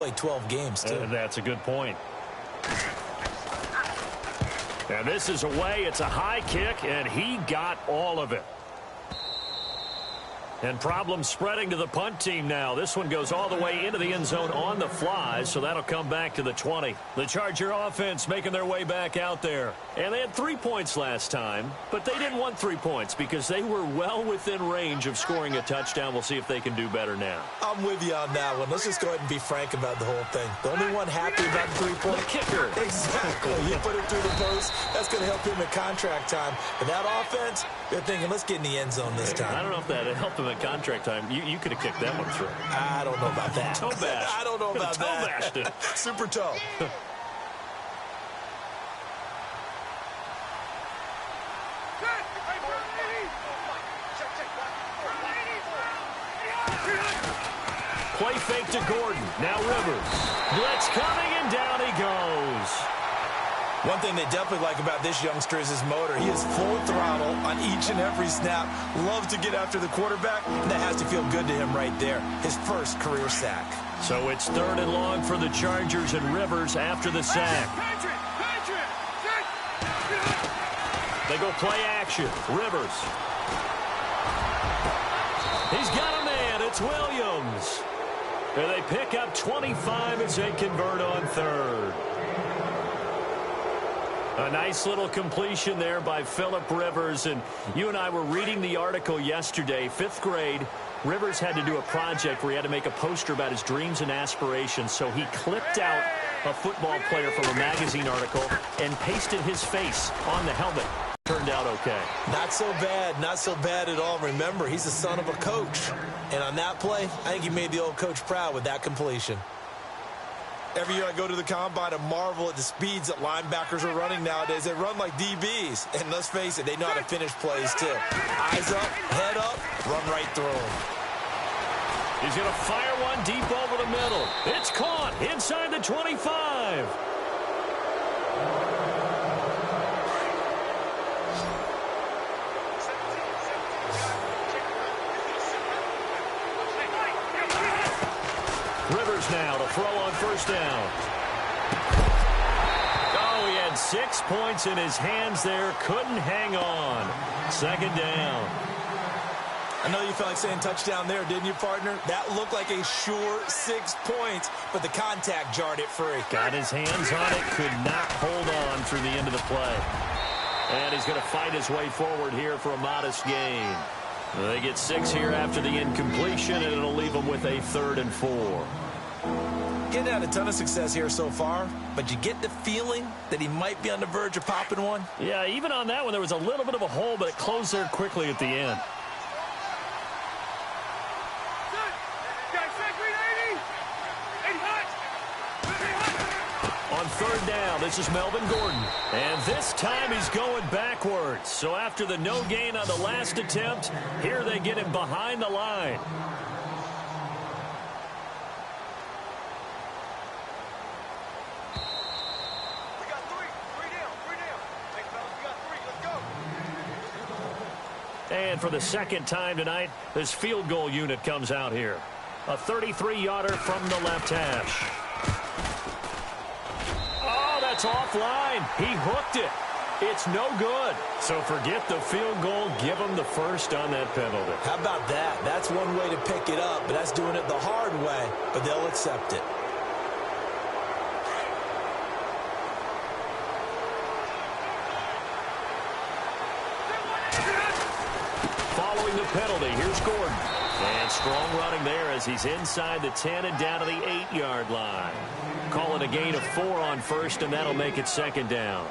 Play 12 games, too. That's a good point. And this is away. It's a high kick, and he got all of it. And problems spreading to the punt team now. This one goes all the way into the end zone on the fly, so that'll come back to the 20. The Charger offense making their way back out there. And they had 3 points last time, but they didn't want 3 points because they were well within range of scoring a touchdown. We'll see if they can do better now. I'm with you on that one. Let's just go ahead and be frank about the whole thing. The only one happy about the 3-point. The kicker. Exactly. You put him through the post. That's going to help him in contract time. But that offense, they're thinking, let's get in the end zone this time. I don't know if that helped him at contract time. You could have kicked that one through. I don't know about that. Toe bash. I don't know about toe that. Bashed it. Super toe. Play fake to Gordon. Now Rivers. Blitz coming, and down he goes. One thing they definitely like about this youngster is his motor. He is full throttle on each and every snap. Loves to get after the quarterback, and that has to feel good to him right there. His first career sack. So it's 3rd and long for the Chargers, and Rivers after the sack. They go play action. Rivers. He's got a man. It's Williams. And they pick up 25 as they convert on 3rd. A nice little completion there by Phillip Rivers. And you and I were reading the article yesterday, 5th grade. Rivers had to do a project where he had to make a poster about his dreams and aspirations. So he clipped out a football player from a magazine article and pasted his face on the helmet. Turned out okay. Not so bad. Not so bad at all. Remember, he's the son of a coach. And on that play, I think he made the old coach proud with that completion. Every year I go to the combine and marvel at the speeds that linebackers are running nowadays. They run like DBs. And let's face it, they know how to finish plays too. Eyes up, head up, run right through them. He's going to fire one deep over the middle. It's caught inside the 25. Rivers now to throw on 1st down. Oh, he had 6 points in his hands there. Couldn't hang on. 2nd down. I know you felt like saying touchdown there, didn't you, partner? That looked like a sure 6 points, but the contact jarred it free. Got his hands on it, could not hold on through the end of the play. And he's going to fight his way forward here for a modest gain. They get 6 here after the incompletion, and it'll leave them with a 3rd and 4. Getting had a ton of success here so far, but you get the feeling that he might be on the verge of popping one. Yeah, even on that one, there was a little bit of a hole, but it closed there quickly at the end. On 3rd down, this is Melvin Gordon. And this time he's going backwards. So after the no gain on the last attempt, here they get him behind the line. We got three down. Thanks, fellas. We got 3. Let's go. And for the 2nd time tonight, this field goal unit comes out here. A 33-yarder from the left hash. It's offline. He hooked it. It's no good. So forget the field goal. Give him the 1st on that penalty. How about that? That's one way to pick it up, but that's doing it the hard way, but they'll accept it. Following the penalty, here's Gordon. And strong running there as he's inside the 10 and down to the 8-yard line. Call it a gain of 4 on 1st, and that'll make it 2nd down.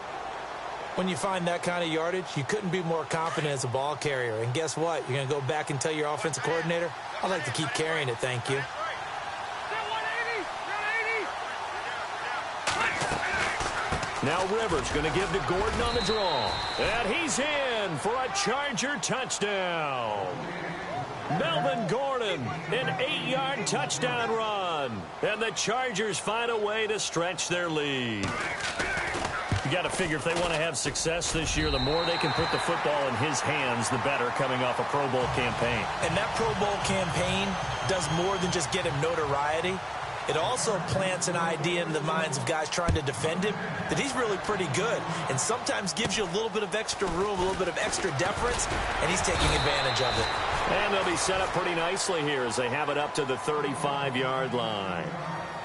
When you find that kind of yardage, you couldn't be more confident as a ball carrier. And guess what? You're going to go back and tell your offensive coordinator, I'd like to keep carrying it, thank you. Now Rivers going to give to Gordon on the draw. And he's in for a Charger touchdown. Melvin Gordon, an 8-yard touchdown run. And the Chargers find a way to stretch their lead. You got to figure if they want to have success this year, the more they can put the football in his hands, the better, coming off a Pro Bowl campaign. And that Pro Bowl campaign does more than just get him notoriety. It also plants an idea in the minds of guys trying to defend him that he's really pretty good, and sometimes gives you a little bit of extra room, a little bit of extra deference, and he's taking advantage of it. And they'll be set up pretty nicely here as they have it up to the 35-yard line.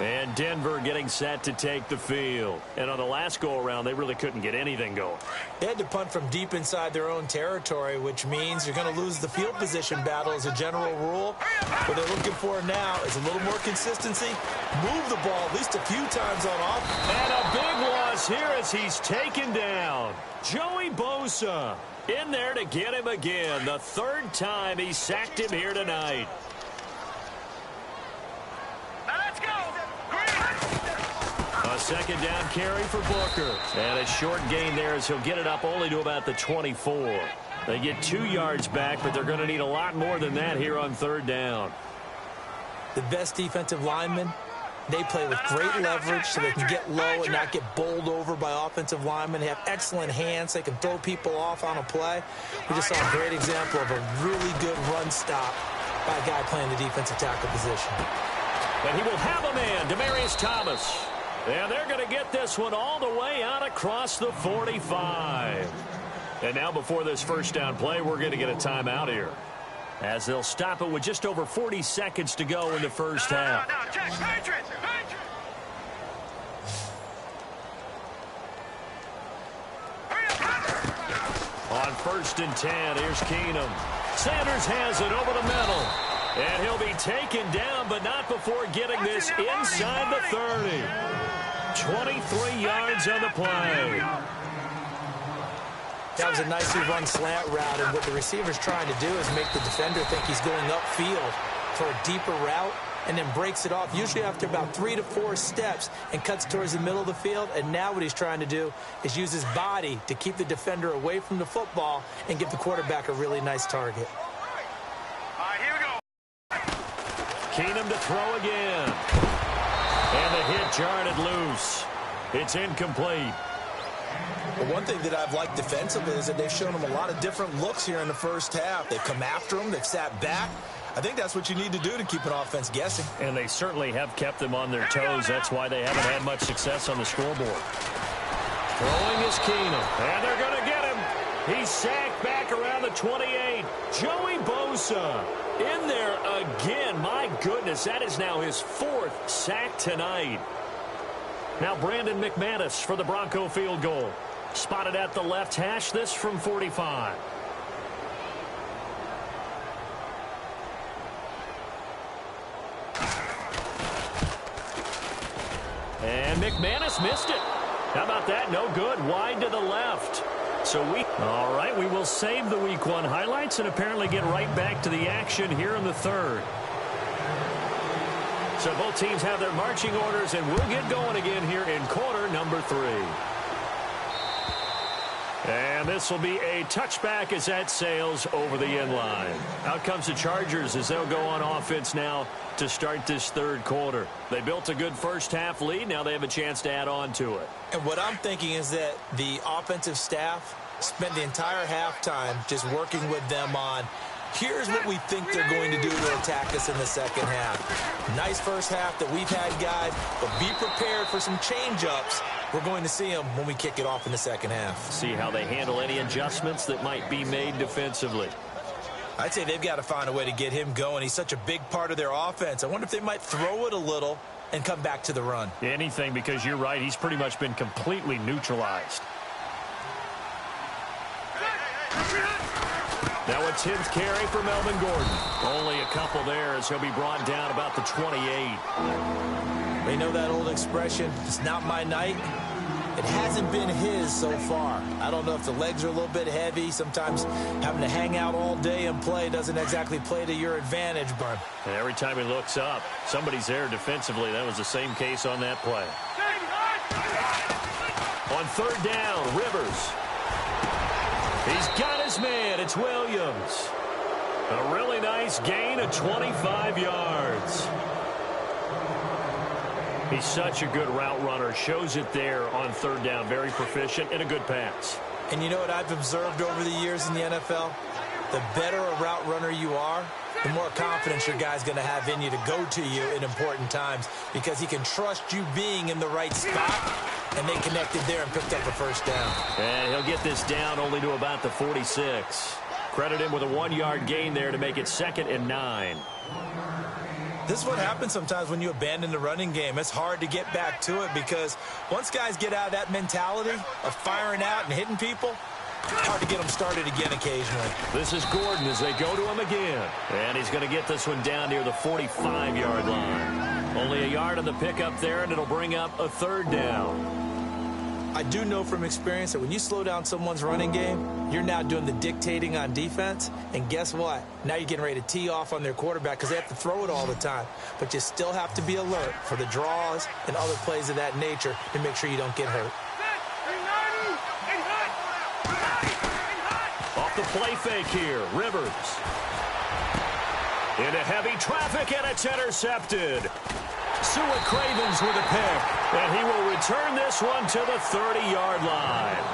And Denver getting set to take the field. And on the last go-around, they really couldn't get anything going. They had to punt from deep inside their own territory, which means you're going to lose the field position battle as a general rule. What they're looking for now is a little more consistency. Move the ball at least a few times on offense. And a big loss here as he's taken down. Joey Bosa in there to get him again. The third time he sacked him here tonight. A second down carry for Booker. And a short gain there as he'll get it up only to about the 24. They get 2 yards back, but they're going to need a lot more than that here on third down. The best defensive linemen, they play with great leverage so they can get low and not get bowled over by offensive linemen. They have excellent hands. They can throw people off on a play. We just saw a great example of a really good run stop by a guy playing the defensive tackle position. And he will have a man, Demaryius Thomas. And they're going to get this one all the way out across the 45. And now before this first down play, we're going to get a timeout here, as they'll stop it with just over 40 seconds to go in the first half. On 1st and 10, here's Keenum. Sanders has it over the middle. And he'll be taken down, but not before getting this inside the 30. 23 yards on the play. That was a nicely run slant route, and what the receiver's trying to do is make the defender think he's going upfield for a deeper route, and then breaks it off, usually after about 3 to 4 steps, and cuts towards the middle of the field. And now what he's trying to do is use his body to keep the defender away from the football and give the quarterback a really nice target. Keenum to throw again. And the hit jarred it loose. It's incomplete. Well, one thing that I've liked defensively is that they've shown him a lot of different looks here in the first half. They've come after him. They've sat back. I think that's what you need to do to keep an offense guessing. And they certainly have kept them on their toes. That's why they haven't had much success on the scoreboard. Throwing is Keenum. And they're going to get him. He's sacked back around the 28. Joey Bosa in there again. My goodness, that is now his 4th sack tonight. Now Brandon McManus for the Bronco field goal. Spotted at the left hash, this from 45. And McManus missed it. How about that? No good. Wide to the left. All right, we will save the Week 1 highlights and apparently get right back to the action here in the third. So both teams have their marching orders, and we'll get going again here in quarter number 3. And this will be a touchback as that sails over the end line. Out comes the Chargers as they'll go on offense now to start this third quarter. They built a good first half lead. Now they have a chance to add on to it. And what I'm thinking is that the offensive staff spent the entire halftime just working with them on, here's what we think they're going to do to attack us in the second half. Nice first half that we've had, guys, but be prepared for some change-ups. We're going to see them when we kick it off in the second half. See how they handle any adjustments that might be made defensively. I'd say they've got to find a way to get him going. He's such a big part of their offense. I wonder if they might throw it a little and come back to the run. Anything, because you're right. He's pretty much been completely neutralized. Now a 10th carry for Melvin Gordon. Only a couple there as he'll be brought down about the 28. They know that old expression, it's not my night. It hasn't been his so far. I don't know if the legs are a little bit heavy. Sometimes having to hang out all day and play doesn't exactly play to your advantage, but and every time he looks up, somebody's there defensively. That was the same case on that play. On third down, Rivers. He's got his man. It's Williams. A really nice gain of 25 yards. He's such a good route runner. Shows it there on third down. Very proficient and a good pass. And you know what I've observed over the years in the NFL? The better a route runner you are, the more confidence your guy's going to have in you to go to you in important times because he can trust you being in the right spot, and they connected there and picked up a first down. And he'll get this down only to about the 46. Credit him with a 1-yard gain there to make it 2nd and 9. This is what happens sometimes when you abandon the running game. It's hard to get back to it because once guys get out of that mentality of firing out and hitting people, hard to get them started again occasionally. This is Gordon as they go to him again. And he's going to get this one down near the 45-yard line. Only a yard on the pickup there, and it'll bring up a 3rd down. I do know from experience that when you slow down someone's running game, you're now doing the dictating on defense. And guess what? Now you're getting ready to tee off on their quarterback because they have to throw it all the time. But you still have to be alert for the draws and other plays of that nature to make sure you don't get hurt. Off the play fake here, Rivers. Into heavy traffic, and it's intercepted. Suet Cravens with a pick, and he will return this one to the 30-yard line.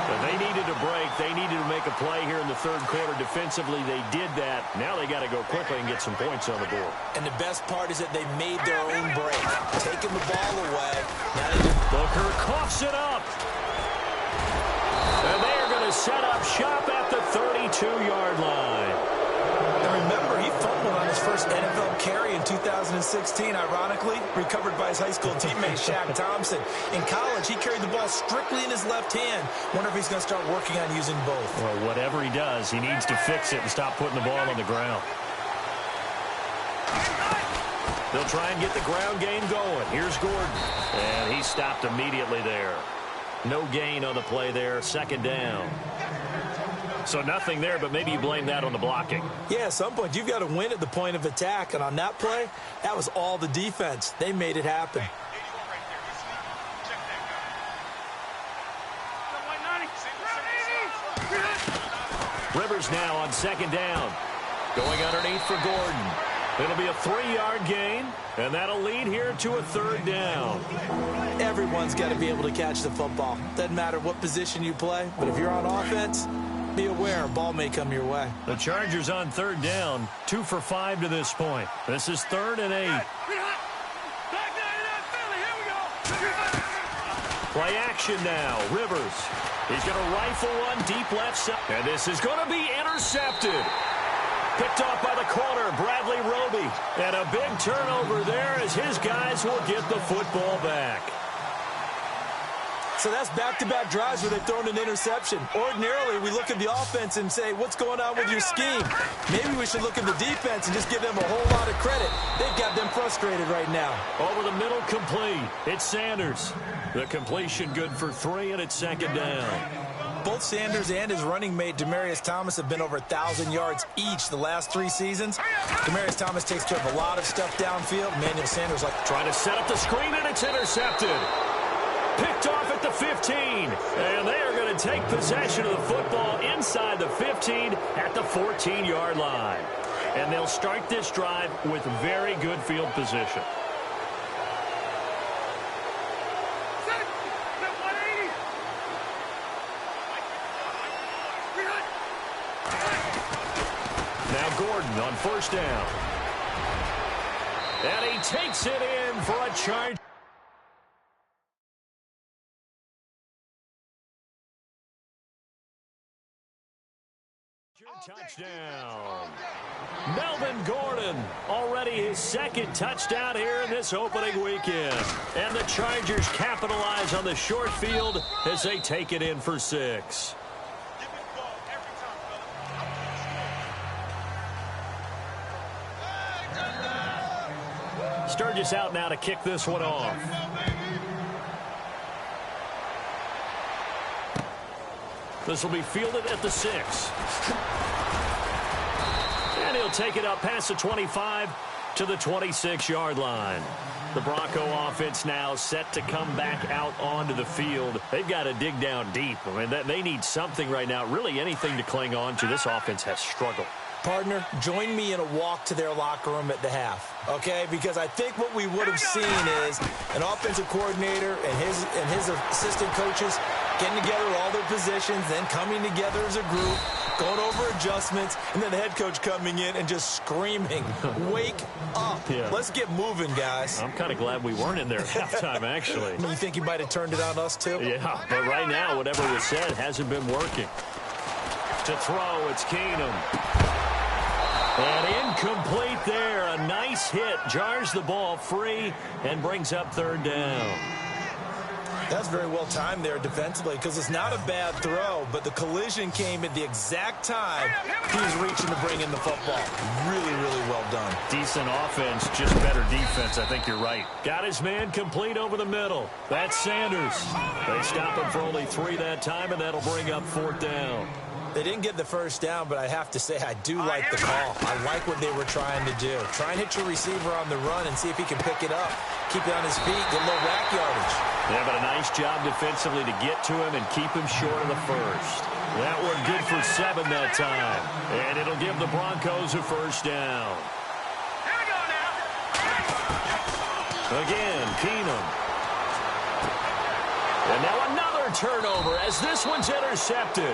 But they needed a break. They needed to make a play here in the 3rd quarter. Defensively, they did that. Now they got to go quickly and get some points on the board. And the best part is that they made their own break, taking the ball away. Now they just... Booker coughs it up. And they are going to set up shop at the 32-yard line. And remember, he fumbled on his first NFL carry in 2016, ironically, recovered by his high school teammate, Shaq Thompson. In college, he carried the ball strictly in his left hand. Wonder if he's going to start working on using both. Well, whatever he does, he needs to fix it and stop putting the ball on the ground. They'll try and get the ground game going. Here's Gordon. And he stopped immediately there. No gain on the play there, 2nd down. So nothing there, but maybe you blame that on the blocking. Yeah, at some point, you've got to win at the point of attack. And on that play, that was all the defense. They made it happen. Rivers now on 2nd down. Going underneath for Gordon. It'll be a 3-yard gain, and that'll lead here to a 3rd down. Everyone's got to be able to catch the football. Doesn't matter what position you play, but if you're on offense, be aware a ball may come your way. The Chargers on 3rd down, 2 for 5 to this point. This is 3rd and 8. Play action now. Rivers. He's going to rifle one deep left side. And this is going to be intercepted. Picked off by the corner, Bradley Roby. And a big turnover there as his guys will get the football back. So that's back-to-back drives where they've thrown an interception. Ordinarily, we look at the offense and say, what's going on with your scheme? Maybe we should look at the defense and just give them a whole lot of credit. They've got them frustrated right now. Over the middle, complete. It's Sanders. The completion good for 3, and it's 2nd down. Both Sanders and his running mate, Demaryius Thomas, have been over 1,000 yards each the last 3 seasons. Demaryius Thomas takes care of a lot of stuff downfield. Emmanuel Sanders trying to set up the screen, and it's intercepted. Picked off at the 15. And they are going to take possession of the football inside the 15 at the 14-yard line. And they'll start this drive with very good field position. Now Gordon on 1st down. And he takes it in for a charge. Touchdown. Melvin Gordon, already his 2nd touchdown here in this opening weekend. And the Chargers capitalize on the short field as they take it in for 6. Sturgis out now to kick this one off. This will be fielded at the 6. And he'll take it up past the 25 to the 26-yard line. The Bronco offense now set to come back out onto the field. They've got to dig down deep. I mean, they need something right now, really anything to cling on to. This offense has struggled. Partner, join me in a walk to their locker room at the half, okay? Because I think what we would have seen is an offensive coordinator and his assistant coaches getting together with all their positions, then coming together as a group, going over adjustments, and then the head coach coming in and just screaming, wake up. Yeah. Let's get moving, guys. I'm kind of glad we weren't in there at halftime, actually. You think he might have turned it on us, too? Yeah, but right now, whatever was said hasn't been working. To throw, it's Keenum. And incomplete there. A nice hit. Jars the ball free and brings up third down. That's very well timed there defensively because it's not a bad throw, but the collision came at the exact time he was reaching to bring in the football. Really, really well done. Decent offense, just better defense. I think you're right. Got his man complete over the middle. That's Sanders. They stop him for only 3 that time, and that'll bring up fourth down. They didn't get the first down, but I have to say I do like the call. I like what they were trying to do. Try and hit your receiver on the run and see if he can pick it up. Keep it on his feet, get a little rack yardage. Yeah, but a nice job defensively to get to him and keep him short of the first. That one good for 7 that time. And it'll give the Broncos a first down. Here we go now. Again, Keenum. And now another turnover as this one's intercepted.